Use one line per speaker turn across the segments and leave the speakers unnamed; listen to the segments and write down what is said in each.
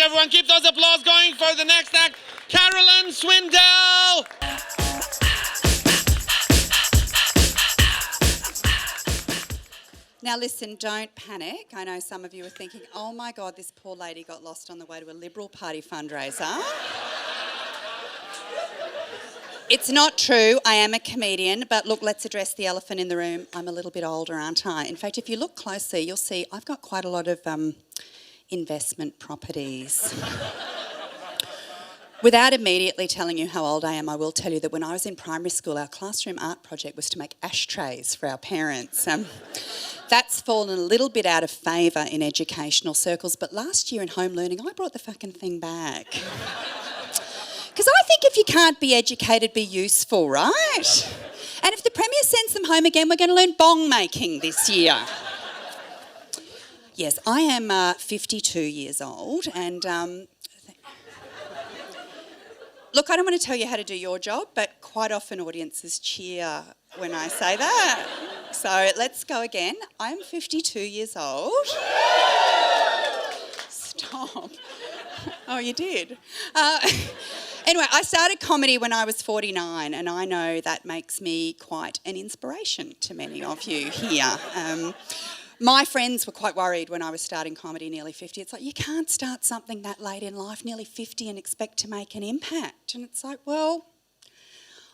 everyone. Keep those applause going for the next act, Carolyn Swindell.
Now listen, don't panic. I know some of you are thinking, oh my God, this poor lady got lost on the way to a Liberal Party fundraiser. It's not true, I am a comedian, but look, let's address the elephant in the room. I'm a little bit older, aren't I? In fact, if you look closely, you'll see I've got quite a lot of investment properties. Without immediately telling you how old I am, I will tell you that when I was in primary school, our classroom art project was to make ashtrays for our parents. That's fallen a little bit out of favour in educational circles, but last year in home learning, I brought the fucking thing back. Because I think if you can't be educated, be useful, right? And if the Premier sends them home again, we're going to learn bong making this year. Yes, I am 52 years old and... Look, I don't want to tell you how to do your job, but quite often audiences cheer when I say that. So let's go again. I'm 52 years old. Stop. Oh, you did? Anyway, I started comedy when I was 49, and I know that makes me quite an inspiration to many of you here. My friends were quite worried when I was starting comedy nearly 50. It's like, you can't start something that late in life, nearly 50, and expect to make an impact. And it's like, well,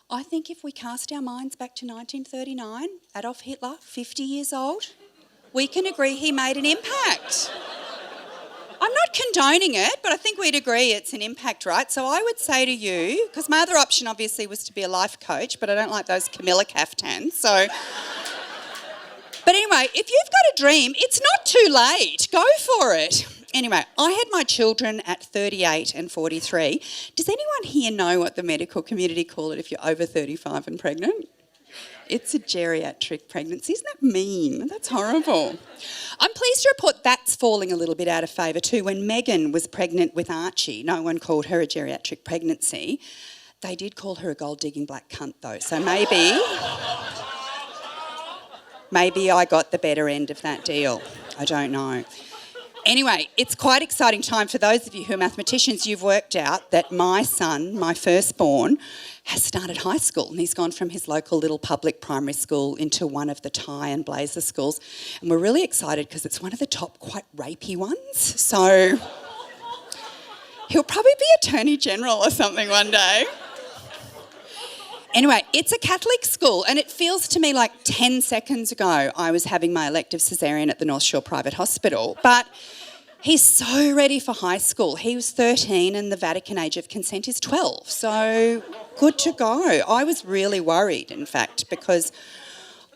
I think if we cast our minds back to 1939, Adolf Hitler, 50 years old, we can agree he made an impact. I'm not condoning it, but I think we'd agree it's an impact, right? So I would say to you, because my other option obviously was to be a life coach, but I don't like those Camilla caftans, so... But anyway, if you've got a dream, it's not too late. Go for it. Anyway, I had my children at 38 and 43. Does anyone here know what the medical community call it if you're over 35 and pregnant? It's a geriatric pregnancy. Isn't that mean? That's horrible. I'm pleased to report that's falling a little bit out of favour too. When Meghan was pregnant with Archie, no one called her a geriatric pregnancy. They did call her a gold-digging black cunt though, so maybe I got the better end of that deal. I don't know. Anyway, it's quite exciting time for those of you who are mathematicians. You've worked out that my son, my firstborn, has started high school and he's gone from his local little public primary school into one of the Thai and Blazer schools. And we're really excited because it's one of the top quite rapey ones. So he'll probably be Attorney General or something one day. Anyway, it's a Catholic school and it feels to me like 10 seconds ago I was having my elective caesarean at the North Shore Private Hospital, but he's so ready for high school. He was 13 and the Vatican age of consent is 12, so good to go. I was really worried, in fact, because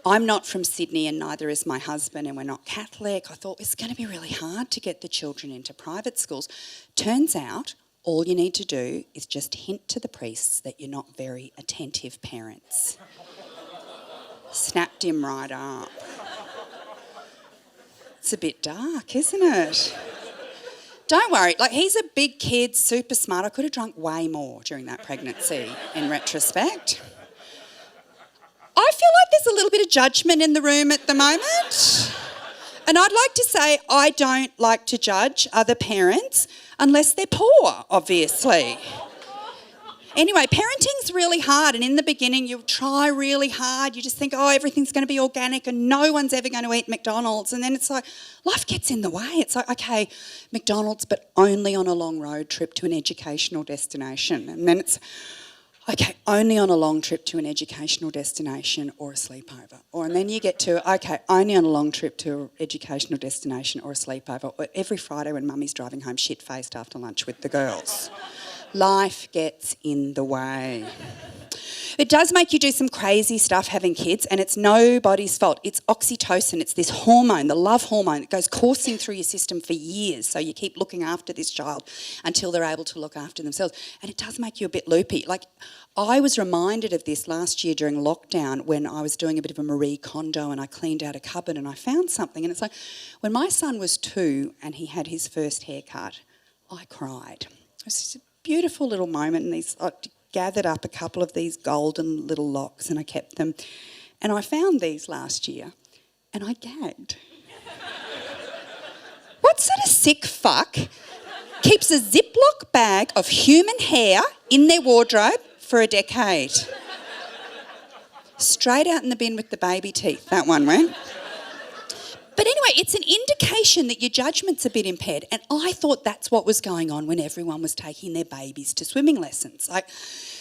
I'm not from Sydney and neither is my husband and we're not Catholic. I thought it's going to be really hard to get the children into private schools. Turns out, all you need to do is just hint to the priests that you're not very attentive parents. Snapped him right up. It's a bit dark, isn't it? Don't worry, like he's a big kid, super smart. I could have drunk way more during that pregnancy in retrospect. I feel like there's a little bit of judgment in the room at the moment. And I'd like to say I don't like to judge other parents unless they're poor, obviously. Anyway, parenting's really hard, and in the beginning you try really hard. You just think, oh, everything's going to be organic and no one's ever going to eat McDonald's. And then it's like, life gets in the way. It's like, okay, McDonald's, but only on a long road trip to an educational destination. And then it's, okay, only on a long trip to an educational destination or a sleepover. And then you get to, okay, only on a long trip to an educational destination or a sleepover. Or every Friday when mummy's driving home shit-faced after lunch with the girls. Life gets in the way. It does make you do some crazy stuff having kids, and it's nobody's fault. It's oxytocin. It's this hormone, the love hormone, that goes coursing through your system for years. So you keep looking after this child until they're able to look after themselves. And it does make you a bit loopy. Like, I was reminded of this last year during lockdown when I was doing a bit of a Marie Kondo and I cleaned out a cupboard and I found something. And it's like, when my son was 2 and he had his first haircut, I cried. It was just a beautiful little moment, and I gathered up a couple of these golden little locks and I kept them. And I found these last year and I gagged. What sort of sick fuck keeps a Ziploc bag of human hair in their wardrobe for a decade. Straight out in the bin with the baby teeth, that one went. But anyway, it's an indication that your judgment's a bit impaired. And I thought that's what was going on when everyone was taking their babies to swimming lessons.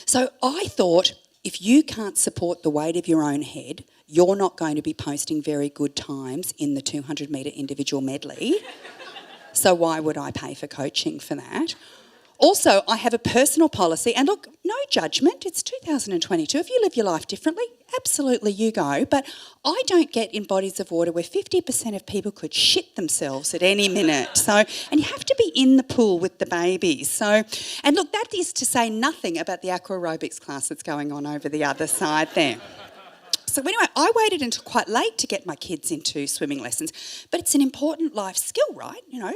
So I thought, if you can't support the weight of your own head, you're not going to be posting very good times in the 200-metre individual medley. So why would I pay for coaching for that? Also, I have a personal policy, and look, no judgment, it's 2022. If you live your life differently, absolutely you go. But I don't get in bodies of water where 50% of people could shit themselves at any minute. So, and you have to be in the pool with the babies. So, and look, that is to say nothing about the aqua aerobics class that's going on over the other side there. So anyway, I waited until quite late to get my kids into swimming lessons. But it's an important life skill, right? You know,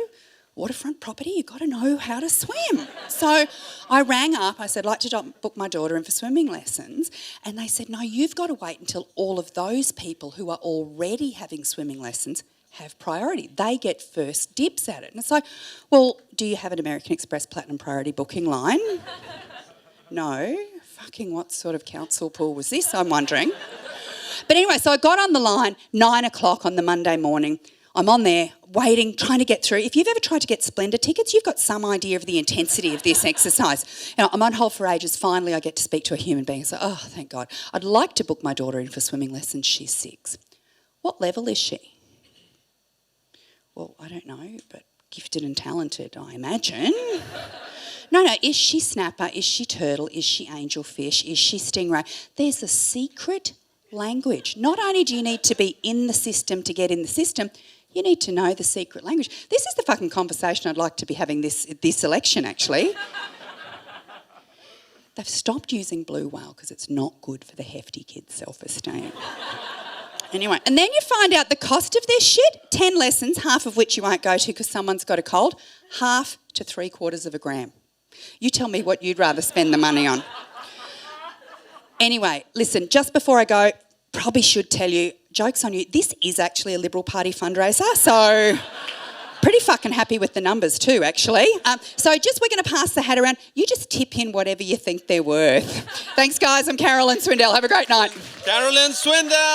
waterfront property, you've got to know how to swim. So I rang up, I said, I'd like to book my daughter in for swimming lessons. And they said, no, you've got to wait until all of those people who are already having swimming lessons have priority. They get first dibs at it. And it's like, well, do you have an American Express Platinum Priority booking line? No. Fucking what sort of council pool was this, I'm wondering. But anyway, so I got on the line, 9 o'clock on the Monday morning. I'm on there, waiting, trying to get through. If you've ever tried to get Splendor tickets, you've got some idea of the intensity of this exercise. You know, I'm on hold for ages. Finally, I get to speak to a human being. So, oh, thank God. I'd like to book my daughter in for swimming lessons. She's 6. What level is she? Well, I don't know, but gifted and talented, I imagine. No, is she snapper? Is she turtle? Is she angelfish? Is she stingray? There's a secret language. Not only do you need to be in the system to get in the system, you need to know the secret language. This is the fucking conversation I'd like to be having this election, actually. They've stopped using blue whale because it's not good for the hefty kids' self-esteem. Anyway, and then you find out the cost of this shit, 10 lessons, half of which you won't go to because someone's got a cold, half to 3/4 of a gram. You tell me what you'd rather spend the money on. Anyway, listen, just before I go, probably should tell you, joke's on you, this is actually a Liberal Party fundraiser, so pretty fucking happy with the numbers too, actually. So just we're going to pass the hat around. You just tip in whatever you think they're worth. Thanks, guys. I'm Carolyn Swindell. Have a great night.
Carolyn Swindell.